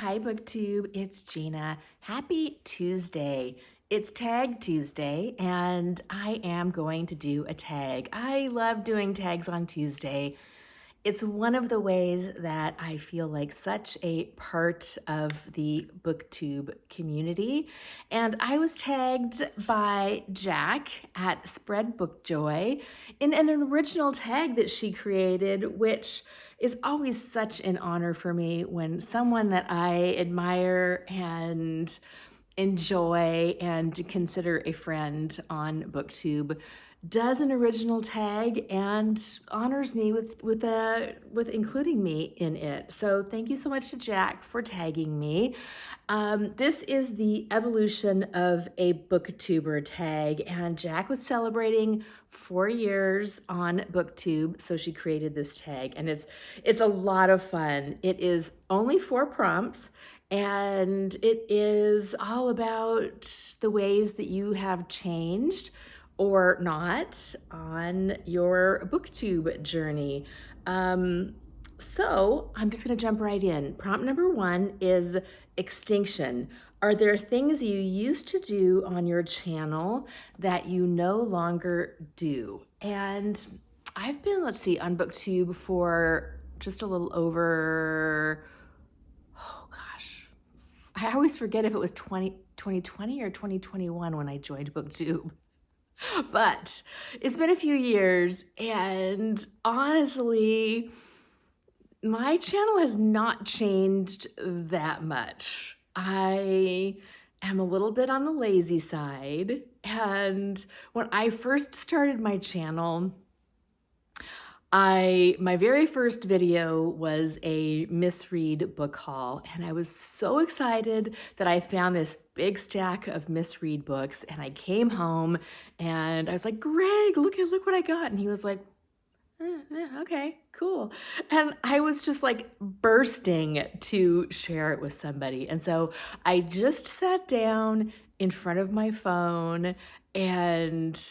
Hi, Booktube. It's Gina. Happy Tuesday. It's Tag Tuesday, and I am going to do a tag. I love doing tags on Tuesday. It's one of the ways that I feel like such a part of the Booktube community. And I was tagged by Jack at Spread Book Joy in an original tag that she created, which is always such an honor for me when someone that I admire and enjoy and consider a friend on Booktube does an original tag and honors me with including me in it. So thank you so much to Jack for tagging me. This is the evolution of a Booktuber tag, and Jack was celebrating 4 years on Booktube, so she created this tag, and it's a lot of fun. It is only 4 prompts. And it is all about the ways that you have changed or not on your Booktube journey. So I'm just gonna jump right in. Prompt number 1 is Extinction. Are there things you used to do on your channel that you no longer do? And I've been, let's see, on Booktube for just a little over, I always forget if it was 2020 or 2021 when I joined Booktube. But it's been a few years, and honestly, my channel has not changed that much. I am a little bit on the lazy side, and when I first started my channel, my very first video was a misread book haul, and I was so excited that I found this big stack of misread books, and I came home and I was like, Greg, look what I got. And he was like, okay, cool. And I was just like bursting to share it with somebody. And so I just sat down in front of my phone and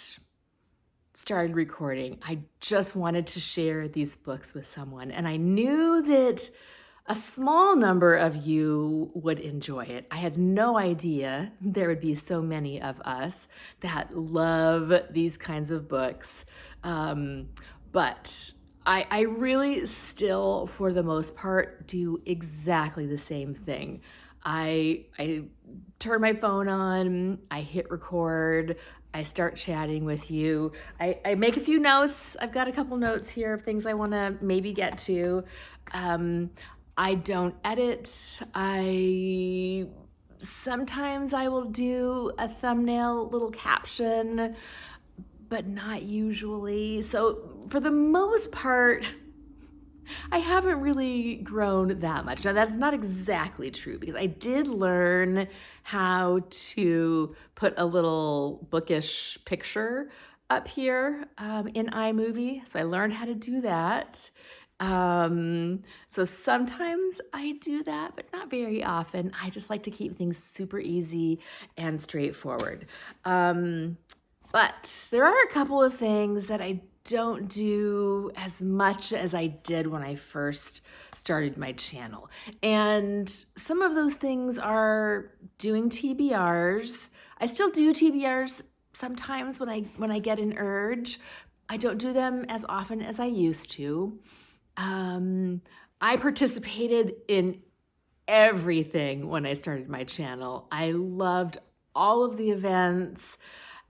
started recording. I just wanted to share these books with someone, and I knew that a small number of you would enjoy it. I had no idea there would be so many of us that love these kinds of books, but I really still, for the most part, do exactly the same thing. I turn my phone on, I hit record, I start chatting with you. I make a few notes. I've got a couple notes here of things I want to maybe get to. I don't edit. Sometimes I will do a thumbnail, little caption, but not usually. So for the most part, I haven't really grown that much. Now, that's not exactly true because I did learn how to put a little bookish picture up here in iMovie. So I learned how to do that. So sometimes I do that, but not very often. I just like to keep things super easy and straightforward. But there are a couple of things that I don't do as much as I did when I first started my channel. And some of those things are doing TBRs. I still do TBRs sometimes when I get an urge. I don't do them as often as I used to. I participated in everything when I started my channel. I loved all of the events,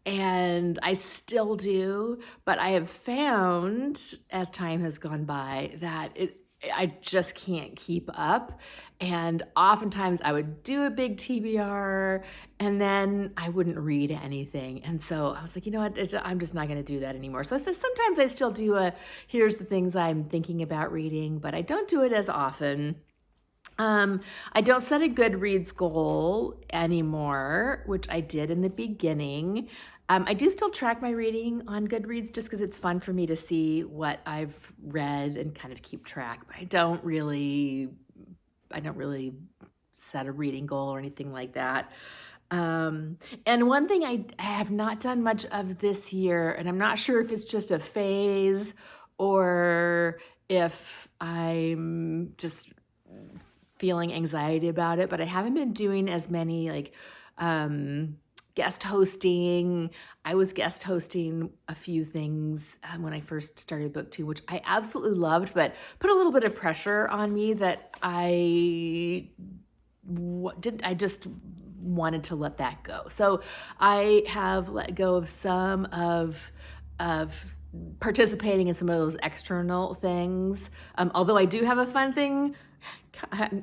and I still do, but I have found as time has gone by that I just can't keep up. And oftentimes I would do a big TBR and then I wouldn't read anything. And so I was like, you know what, I'm just not gonna do that anymore. So sometimes I still do here's the things I'm thinking about reading, but I don't do it as often. I don't set a Goodreads goal anymore, which I did in the beginning. I do still track my reading on Goodreads just because it's fun for me to see what I've read and kind of keep track, but I don't really set a reading goal or anything like that. And one thing I have not done much of this year, and I'm not sure if it's just a phase or if I'm just feeling anxiety about it, but I haven't been doing as many like guest hosting. I was guest hosting a few things when I first started Booktube, which I absolutely loved, but put a little bit of pressure on me that I just wanted to let that go. So I have let go of some of participating in some of those external things. Although I do have a fun thing,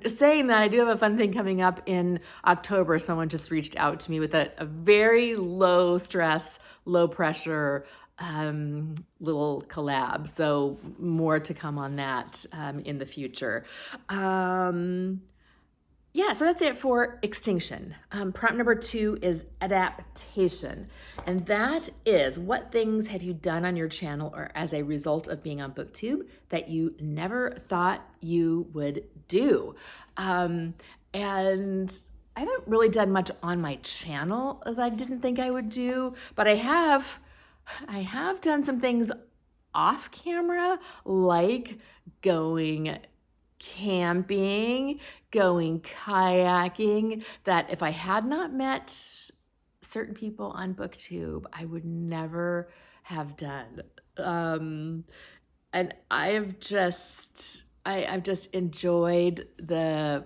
saying that I do have a fun thing coming up in October. Someone just reached out to me with a very low stress, low pressure little collab. So more to come on that in the future. Yeah, so that's it for Extinction. Prompt number 2 is Adaptation. And that is, what things have you done on your channel or as a result of being on Booktube that you never thought you would do? And I haven't really done much on my channel that I didn't think I would do, but I have done some things off camera, like going camping, going kayaking, that if I had not met certain people on Booktube, I would never have done. And I've just enjoyed the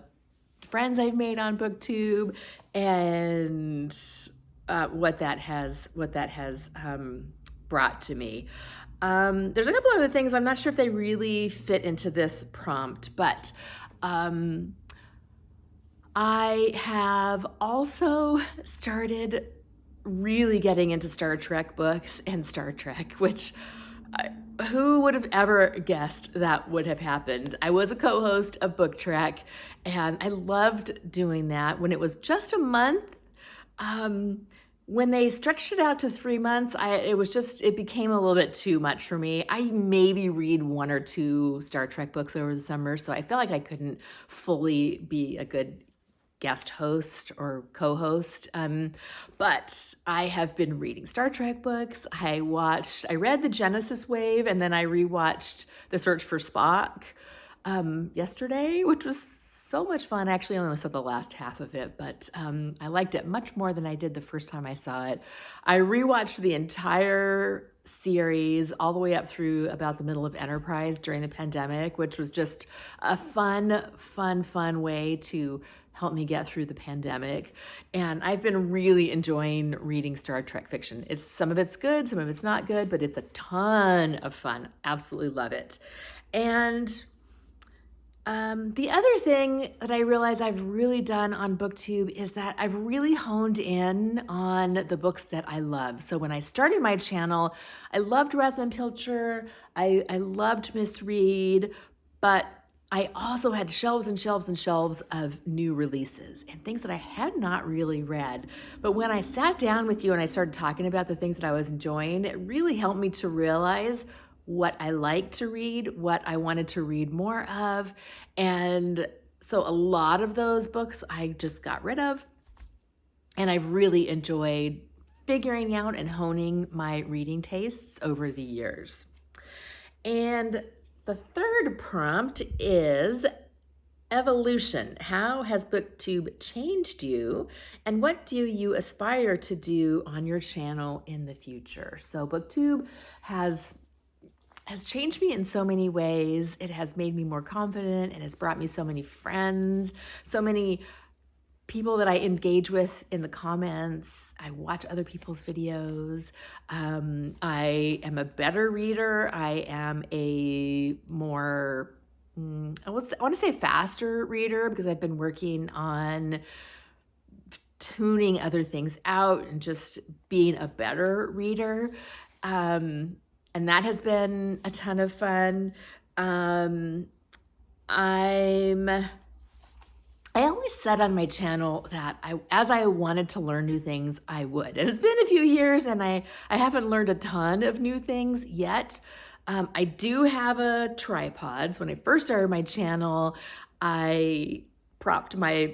friends I've made on Booktube and what that has brought to me. There's a couple other things. I'm not sure if they really fit into this prompt, but I have also started really getting into Star Trek books and Star Trek, which who would have ever guessed that would have happened? I was a co-host of Book Trek, and I loved doing that when it was just a month. When they stretched it out to 3 months, it became a little bit too much for me. I maybe read 1 or 2 Star Trek books over the summer, so I felt like I couldn't fully be a good guest host or co-host. But I have been reading Star Trek books. I read the Genesis Wave, and then I rewatched The Search for Spock yesterday, which was so much fun. I actually only saw the last half of it, but I liked it much more than I did the first time I saw it. I rewatched the entire series all the way up through about the middle of Enterprise during the pandemic, which was just a fun way to help me get through the pandemic. And I've been really enjoying reading Star Trek fiction. Some of it's good, some of it's not good, but it's a ton of fun. Absolutely love it. And the other thing that I realize I've really done on Booktube is that I've really honed in on the books that I love. So when I started my channel, I loved Rosamund Pilcher, I loved Miss Read, but I also had shelves and shelves and shelves of new releases and things that I had not really read. But when I sat down with you and I started talking about the things that I was enjoying, it really helped me to realize what I like to read, what I wanted to read more of. And so a lot of those books I just got rid of. And I've really enjoyed figuring out and honing my reading tastes over the years. And the third prompt is evolution. How has Booktube changed you? And what do you aspire to do on your channel in the future? So Booktube has changed me in so many ways. It has made me more confident. It has brought me so many friends, so many people that I engage with in the comments. I watch other people's videos. I am a better reader. I am a more, I want to say faster reader, because I've been working on tuning other things out and just being a better reader. And that has been a ton of fun. I always said on my channel that as I wanted to learn new things, I would. And it's been a few years and I haven't learned a ton of new things yet. I do have a tripod. So when I first started my channel, I propped my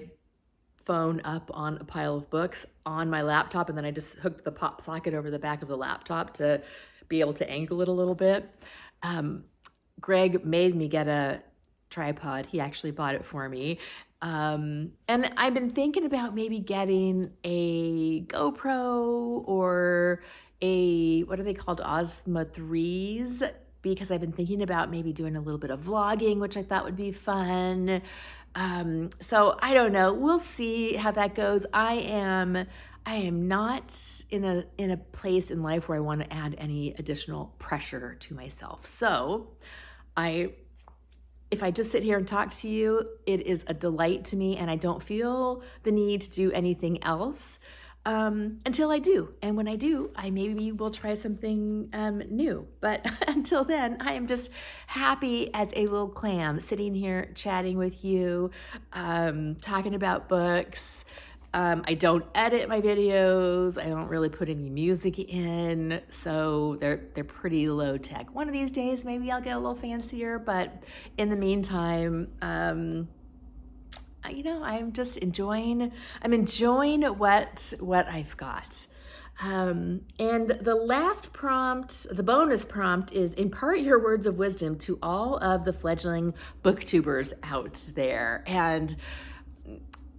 phone up on a pile of books on my laptop, and then I just hooked the pop socket over the back of the laptop to be able to angle it a little bit. Greg made me get a tripod. He actually bought it for me. And I've been thinking about maybe getting a GoPro or what are they called? Osmo 3s, because I've been thinking about maybe doing a little bit of vlogging, which I thought would be fun. So I don't know. We'll see how that goes. I am not in a place in life where I want to add any additional pressure to myself. So I if I just sit here and talk to you, it is a delight to me, and I don't feel the need to do anything else until I do. And when I do, I maybe will try something new. But until then, I am just happy as a little clam sitting here chatting with you, talking about books. I don't edit my videos. I don't really put any music in, so they're pretty low tech. One of these days, maybe I'll get a little fancier, but in the meantime, I'm just enjoying. I'm enjoying what I've got. And the last prompt, the bonus prompt, is impart your words of wisdom to all of the fledgling booktubers out there. And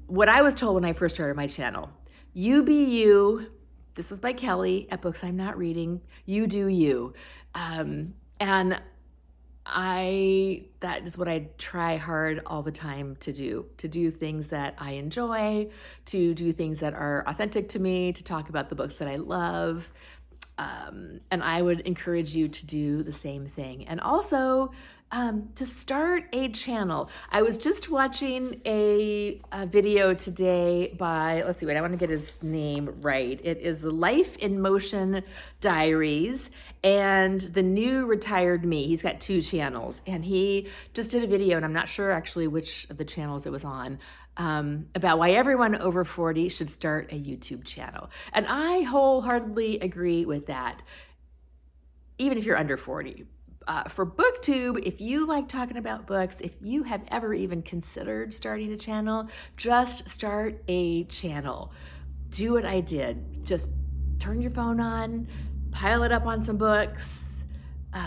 what I was told when I first started my channel, you be you. This is by Kelly at Books I'm Not Reading. You do you. And that is what I try hard all the time to do things that I enjoy, to do things that are authentic to me, to talk about the books that I love. And I would encourage you to do the same thing. And also to start a channel. I was just watching a video today by, let's see, wait, I want to get his name right. It is Life in Motion Diaries and The New Retired Me. He's got 2 channels, and he just did a video, and I'm not sure actually which of the channels it was on, about why everyone over 40 should start a YouTube channel. And I wholeheartedly agree with that, even if you're under 40. For Booktube, if you like talking about books, if you have ever even considered starting a channel, just start a channel. Do what I did. Just turn your phone on, pile it up on some books,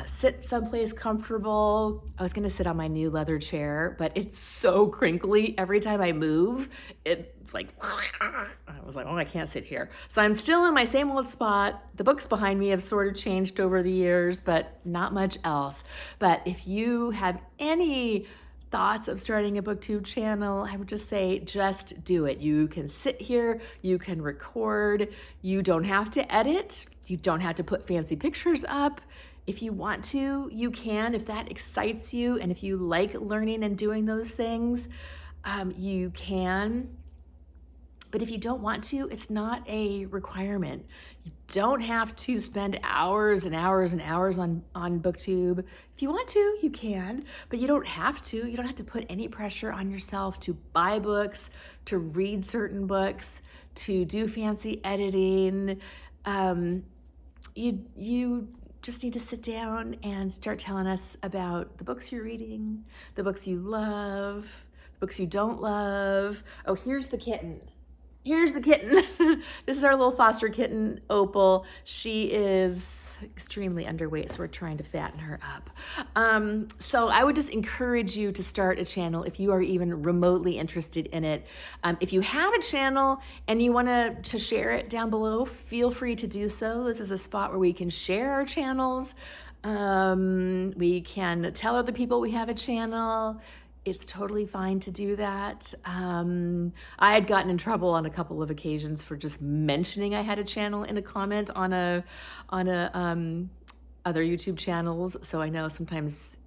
sit someplace comfortable. I was gonna sit on my new leather chair, but it's so crinkly every time I move. It's like, I was like, oh, I can't sit here. So I'm still in my same old spot. The books behind me have sort of changed over the years, but not much else. But if you have any thoughts of starting a booktube channel, I would just say, just do it. You can sit here, you can record, you don't have to edit, you don't have to put fancy pictures up. If you want to, you can. If that excites you and if you like learning and doing those things, you can. But if you don't want to, it's not a requirement. You don't have to spend hours and hours and hours on Booktube. If you want to, you can, but you don't have to. You don't have to put any pressure on yourself to buy books, to read certain books, to do fancy editing. You just need to sit down and start telling us about the books you're reading, the books you love, the books you don't love. Oh, here's the kitten. Here's the kitten. This is our little foster kitten, Opal. She is extremely underweight, so we're trying to fatten her up. So I would just encourage you to start a channel if you are even remotely interested in it. If you have a channel and you want to share it down below, feel free to do so. This is a spot where we can share our channels. We can tell other people we have a channel. It's totally fine to do that. I had gotten in trouble on a couple of occasions for just mentioning I had a channel in a comment on other YouTube channels. So I know sometimes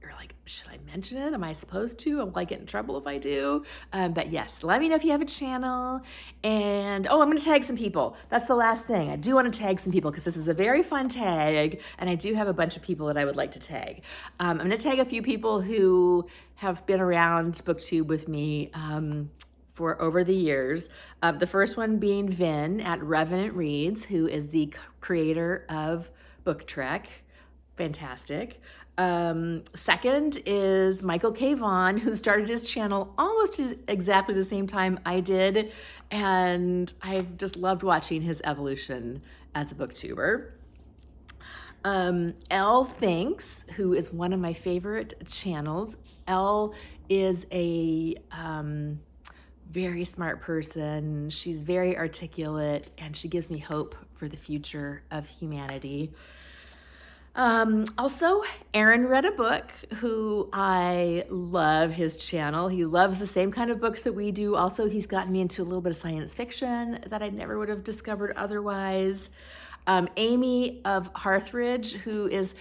you're like, should I mention it? Am I supposed to? Will I get in trouble if I do? But yes, let me know if you have a channel. And oh, I'm gonna tag some people. That's the last thing. I do wanna tag some people because this is a very fun tag, and I do have a bunch of people that I would like to tag. I'm gonna tag a few people who have been around Booktube with me for over the years. The first one being Vin at Revenant Reads, who is the creator of Book Trek. Fantastic. Second is Michael K. Vaughn, who started his channel almost exactly the same time I did, and I've just loved watching his evolution as a booktuber. Elle Thinks, who is one of my favorite channels. Elle is a very smart person. She's very articulate, and she gives me hope for the future of humanity. Also, Aaron read a book, who I love his channel. He loves the same kind of books that we do. Also, he's gotten me into a little bit of science fiction that I never would have discovered otherwise. Amy of Hearthridge, who is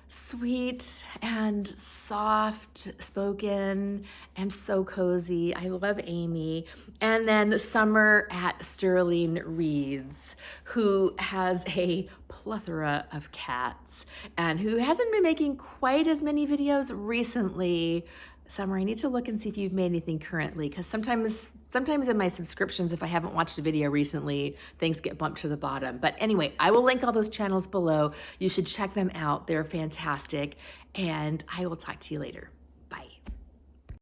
sweet and soft spoken and so cozy. I love Amy. And then Summer at Sterling Reads, who has a plethora of cats and who hasn't been making quite as many videos recently. Summer, I need to look and see if you've made anything currently, because sometimes in my subscriptions, if I haven't watched a video recently, things get bumped to the bottom. But anyway, I will link all those channels below. You should check them out. They're fantastic. And I will talk to you later.